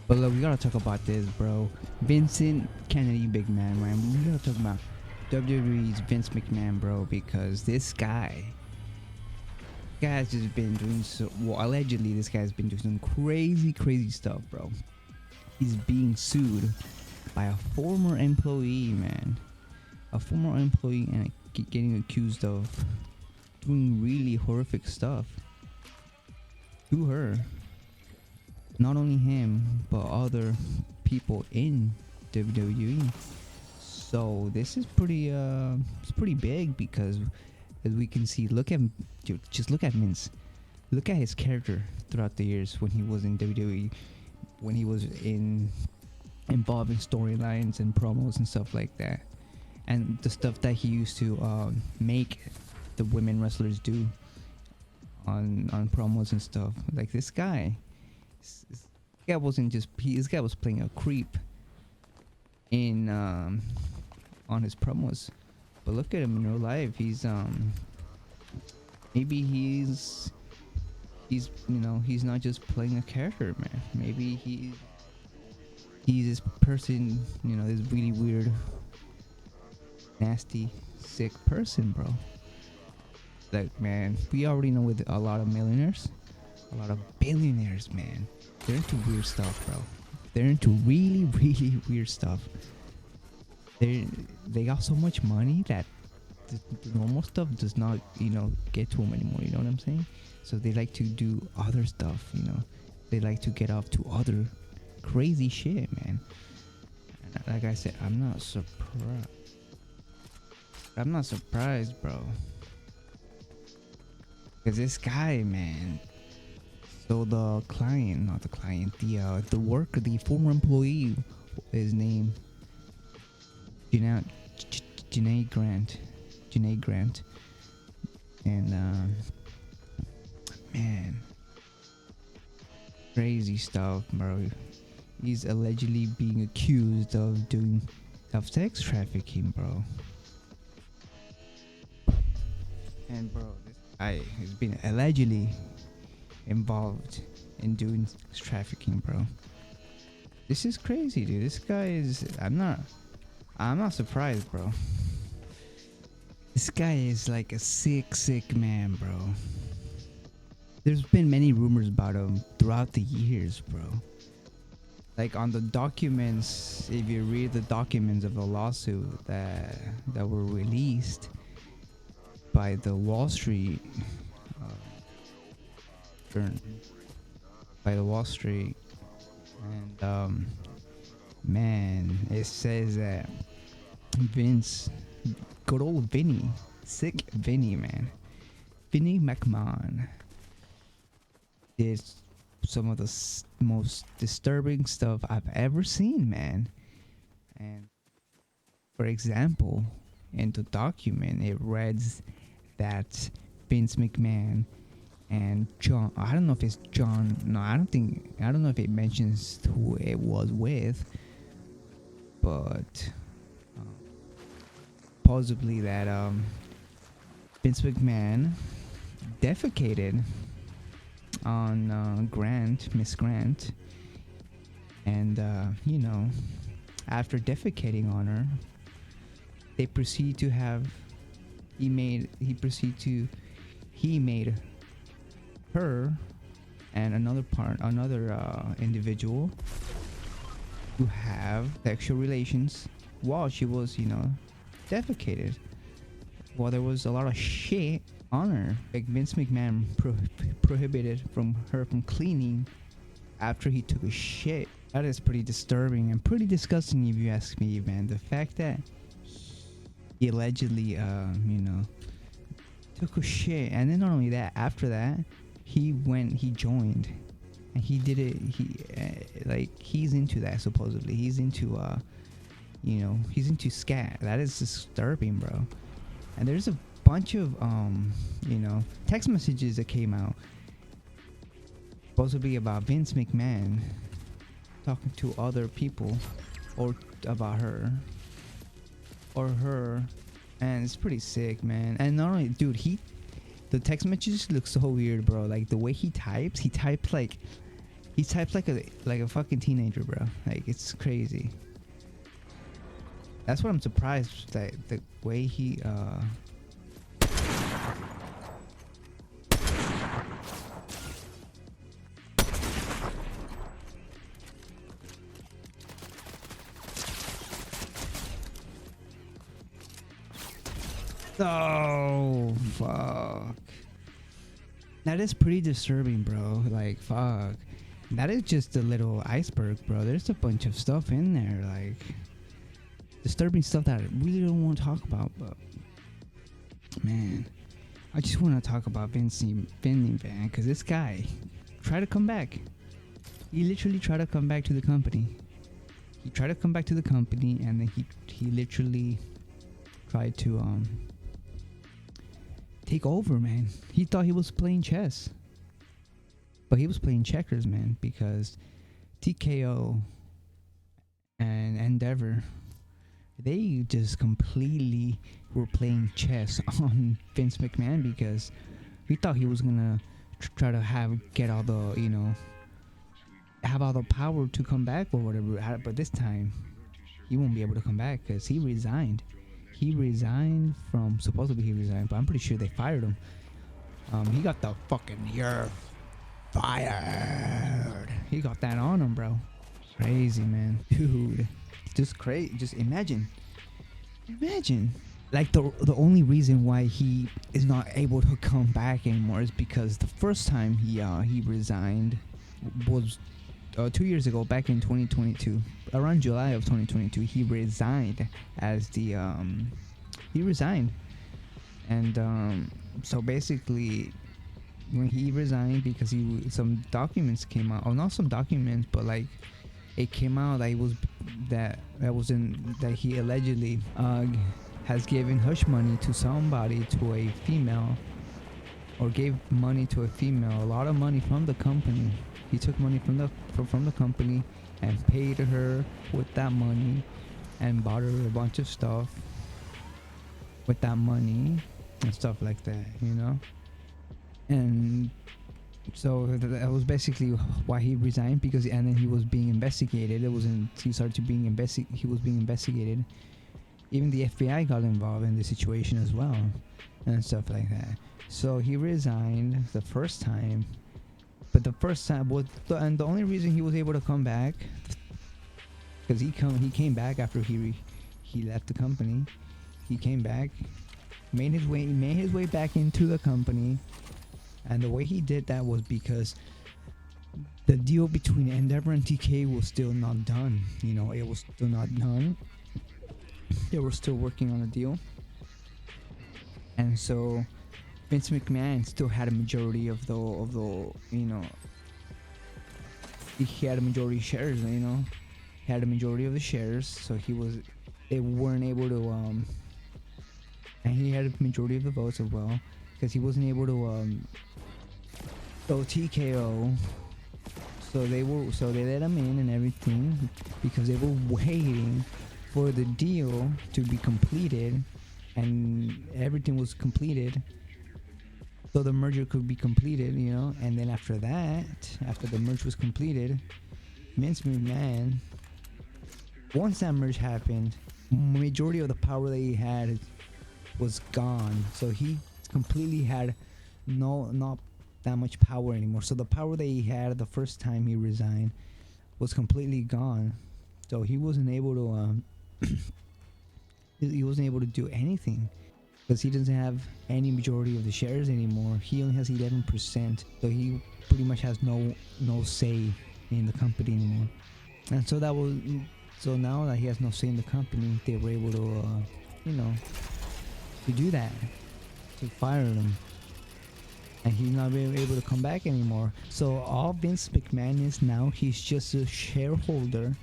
But look, we gotta talk about this, bro. Vincent Kennedy, big man. We gotta talk about WWE's Vince McMahon, bro, because this guy has just been doing so. Well, allegedly, this guy's been doing some crazy stuff, bro. He's being sued by a former employee, man. A former employee, and getting accused of doing really horrific stuff to her. Not only him, but other people in WWE. So this is it's pretty big because, as we can see, dude, just look at Vince. Look at his character throughout the years when he was in WWE, when he was involved in storylines and promos and stuff like that, and the stuff that he used to make the women wrestlers do on promos and stuff. Like this guy wasn't just this guy was playing a creep in on his promos, but look at him in real life. He's maybe he's he's not just playing a character, man. Maybe he's this person, this really weird, nasty, sick person, bro. Like, man, we already know with a lot of millionaires, a lot of billionaires, man, they're into weird stuff, bro. They're into really weird stuff. They got so much money that the normal stuff does not, get to them anymore. You know what I'm saying? So they like to do other stuff. They like to get off to other crazy shit, man. And like I said, I'm not surprised, bro. Cause this guy, man. So the former employee, his name, Janae Grant, and man, crazy stuff, bro. He's allegedly being accused of sex trafficking, bro. And bro, this guy has been allegedly involved in doing trafficking, bro. This is crazy, dude. This guy is. I'm not surprised, bro. This guy is like a sick man, bro. There's been many rumors about him throughout the years, bro. Like on the documents, if you read the documents of the lawsuit that were released by the Wall Street and man, it says that Vince, good old Vinny, sick Vinny, man, Vinny Mcmahon, did some of the most disturbing stuff I've ever seen, man. And for example, in the document, it reads that Vince McMahon and John, I don't know if it's John, no, I don't know if it mentions who it was with, but possibly that Vince McMahon defecated on Miss Grant, and after defecating on her, he made her and another individual to have sexual relations while she was defecated. Well, there was a lot of shit on her. Like Vince McMahon prohibited her from cleaning after he took a shit. That is pretty disturbing and pretty disgusting, if you ask me, man. The fact that he allegedly took a shit, and then not only that, after that he joined, and he did it. He's into that. Supposedly he's into he's into scat. That is disturbing, bro. And there's a bunch of text messages that came out supposedly about Vince McMahon talking to other people or about her, and it's pretty sick, man. And not only, dude, the text messages look so weird, bro. Like the way he types like He types like a fucking teenager, bro. Like, it's crazy. That's what I'm surprised that the way he oh fuck. That is pretty disturbing, bro. Like, fuck. That is just a little iceberg, bro. There's a bunch of stuff in there, like disturbing stuff that I really don't want to talk about, but man, I just want to talk about Vince McMahon, because this guy tried to come back. He literally tried to come back to the company. He tried to come back to the company, and then he literally tried to take over, man. He thought he was playing chess, but he was playing checkers, man, because TKO and Endeavor, they just completely were playing chess on Vince McMahon, because we thought he was gonna try to get all the, you know, have all the power to come back or whatever. But this time, he won't be able to come back because he resigned. Supposedly he resigned, but I'm pretty sure they fired him. He got the fucking "you're fired." He got that on him, bro. Crazy, man, dude. Just crazy. Just imagine. Like, the only reason why he is not able to come back anymore is because the first time he resigned was 2 years ago, back in 2022, around July of 2022. He resigned as the he resigned, and so basically, when he resigned, because some documents came out, or not some documents, but like it came out that he allegedly has given hush money to somebody, to a female, or gave money to a female, a lot of money from the company. He took money from the company and paid her with that money, and bought her a bunch of stuff with that money and stuff like that, you know. And so that was basically why he resigned, and then he was being investigated. He was being investigated. Even the FBI got involved in the situation as well, and stuff like that. So he resigned the first time, but the first time was and the only reason he was able to come back, because he came back after he left the company. He came back, made his way back into the company. And the way he did that was because the deal between Endeavor and TK was still not done. You know, it was still not done. They were still working on a deal. And so Vince McMahon still had a majority of the you know, he had a majority shares, you know. He had a majority of the shares, so they weren't able to and he had a majority of the votes as well, because he wasn't able to so TKO, so they let him in and everything, because they were waiting for the deal to be completed, and everything was completed, so the merger could be completed, you know. And then after the merge was completed, Vince McMahon, once that merge happened, majority of the power that he had was gone, so he completely had not that much power anymore. So the power that he had the first time he resigned was completely gone, so he wasn't able to do anything, because he doesn't have any majority of the shares anymore. He only has 11%, so he pretty much has no say in the company anymore. And so now that he has no say in the company, they were able to you know, to do that, to fire him, and he's not able to come back anymore. So all Vince McMahon is now, he's just a shareholder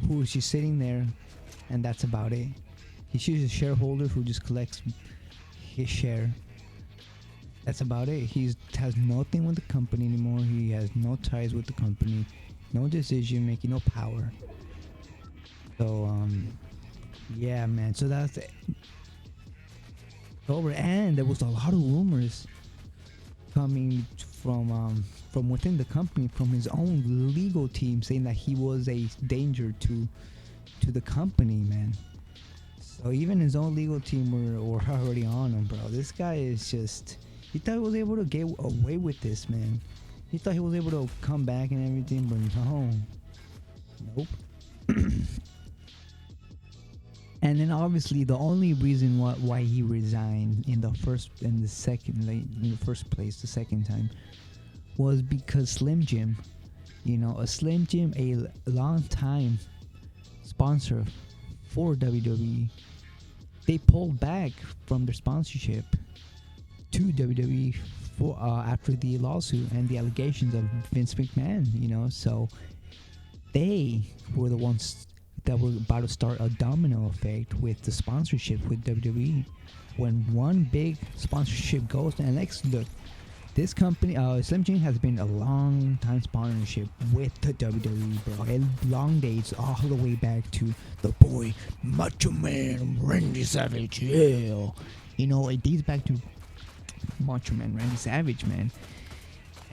who is just sitting there, and that's about it. He's just a shareholder who just collects his share. That's about it. He has nothing with the company anymore. He has no ties with the company, no decision making, no power. So yeah, man. So that's it. Over. And there was a lot of rumors coming from within the company, from his own legal team, saying that he was a danger to the company, man. So even his own legal team were already on him, bro. This guy is just, he thought he was able to get away with this, man. He thought he was able to come back and everything, but no. Nope. And then obviously the only reason why he resigned in the first place, the second time, was because Slim Jim, a Slim Jim, a long time sponsor for WWE, they pulled back from their sponsorship to WWE for after the lawsuit and the allegations of Vince McMahon. So they were the ones that were about to start a domino effect with the sponsorship with WWE. When one big sponsorship goes, and look, this company, Slim Jim, has been a long time sponsorship with the WWE, bro. It long dates all the way back to the boy Macho Man Randy Savage. Yeah, it dates back to Macho Man Randy Savage, man.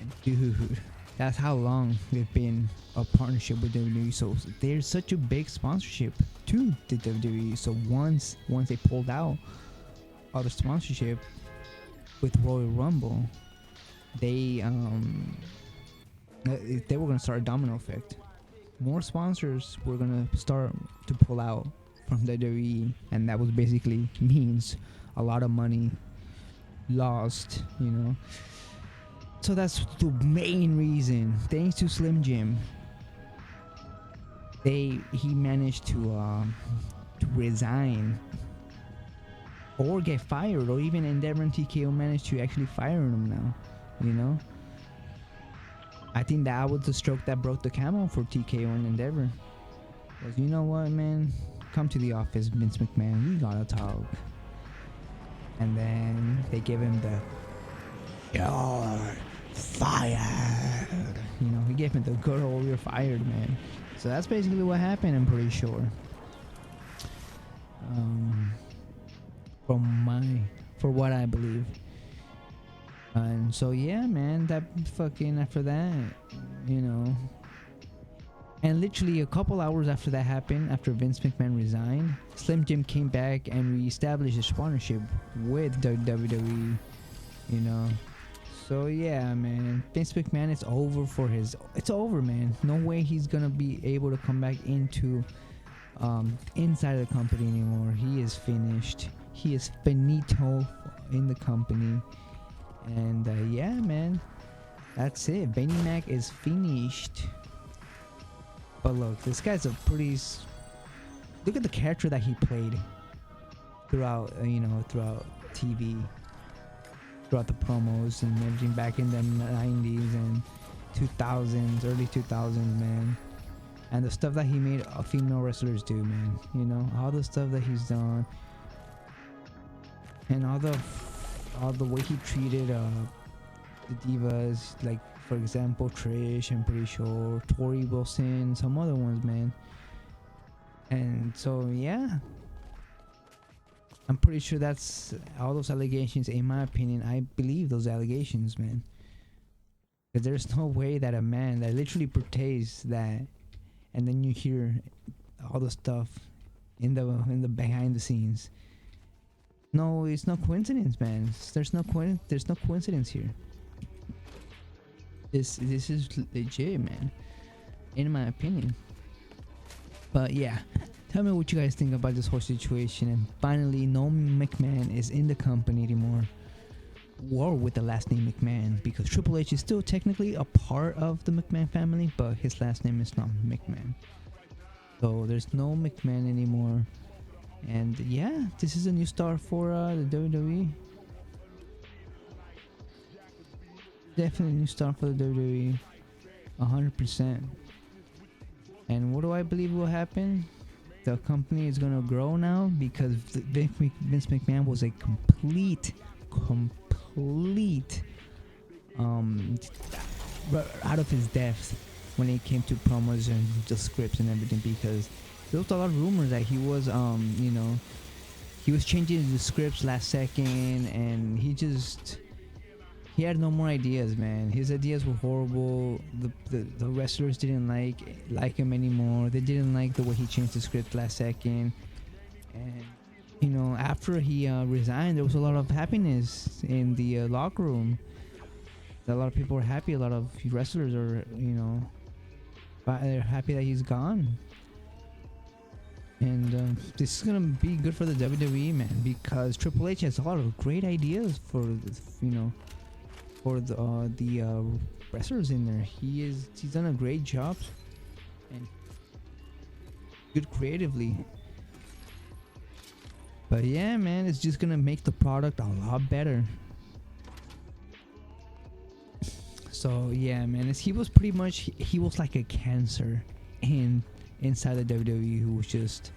And dude, that's how long they've been a partnership with WWE. So there's such a big sponsorship to the WWE. So once they pulled out all the sponsorship with Royal Rumble, they were gonna start a domino effect. More sponsors were gonna start to pull out from the WWE, and that was basically means a lot of money lost. So that's the main reason. Thanks to Slim Jim, he managed to resign or get fired, or even Endeavor and TKO managed to actually fire him now. I think that was the stroke that broke the camel for TKO and Endeavor. Was, you know what, man? Come to the office, Vince McMahon. We gotta talk. And then they give him the "You're fired." He gave him the "good old "you're fired," man. So that's basically what happened, I'm pretty sure. For what I believe. And so yeah, man, that fucking after that, and literally a couple hours after that happened, after Vince McMahon resigned, Slim Jim came back and reestablished his partnership with WWE, So yeah, man, Vince McMahon is over it's over, man. No way he's gonna be able to come back into inside of the company anymore. He is finished. He is finito in the company. And yeah, man, that's it. Benny Mac is finished. But look, this guy's a pretty. Look at the character that he played throughout, throughout TV, throughout the promos and everything back in the 90s and 2000s, early 2000s, man. And the stuff that he made female wrestlers do, man. All the stuff that he's done, and all the way he treated the divas, like for example Trish, I'm pretty sure, Tori Wilson, some other ones, man. And so yeah, I'm pretty sure that's all those allegations. In my opinion, I believe those allegations, man, because there's no way that a man that literally portrays that, and then you hear all the stuff in the behind the scenes. No, it's no coincidence, man. There's no coincidence here. This is legit, man, in my opinion. But yeah, tell me what you guys think about this whole situation. And finally, no McMahon is in the company anymore, or with the last name McMahon, because Triple H is still technically a part of the McMahon family, but his last name is not McMahon. So there's no McMahon anymore. And yeah, this is a new start for the WWE. Definitely a new start for the WWE. 100%. And what do I believe will happen? The company is gonna grow now, because Vince McMahon was a complete out of his depth when it came to promos and the scripts and everything, because there was a lot of rumors that he was he was changing the scripts last second, and he he had no more ideas, man. His ideas were horrible. The wrestlers didn't like him anymore. They didn't like the way he changed the script last second. And you know, after he resigned, there was a lot of happiness in the locker room. A lot of people were happy. A lot of wrestlers are, you know, they're happy that he's gone. And this is gonna be good for the WWE, man, because Triple H has a lot of great ideas for, you know, for the wrestlers in there. He's done a great job and good creatively. But yeah, man, it's just gonna make the product a lot better. So yeah, man, he was pretty much, he was like a cancer inside the WWE, who was just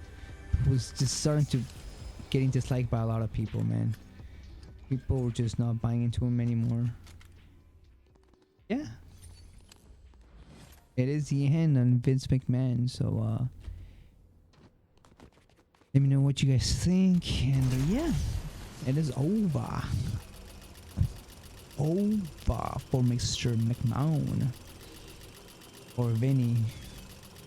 starting to getting disliked by a lot of people, man. People were just not buying into him anymore. Yeah, it is the end on Vince McMahon. So let me know what you guys think, and yeah, it is over for Mr. McMahon or Vinny.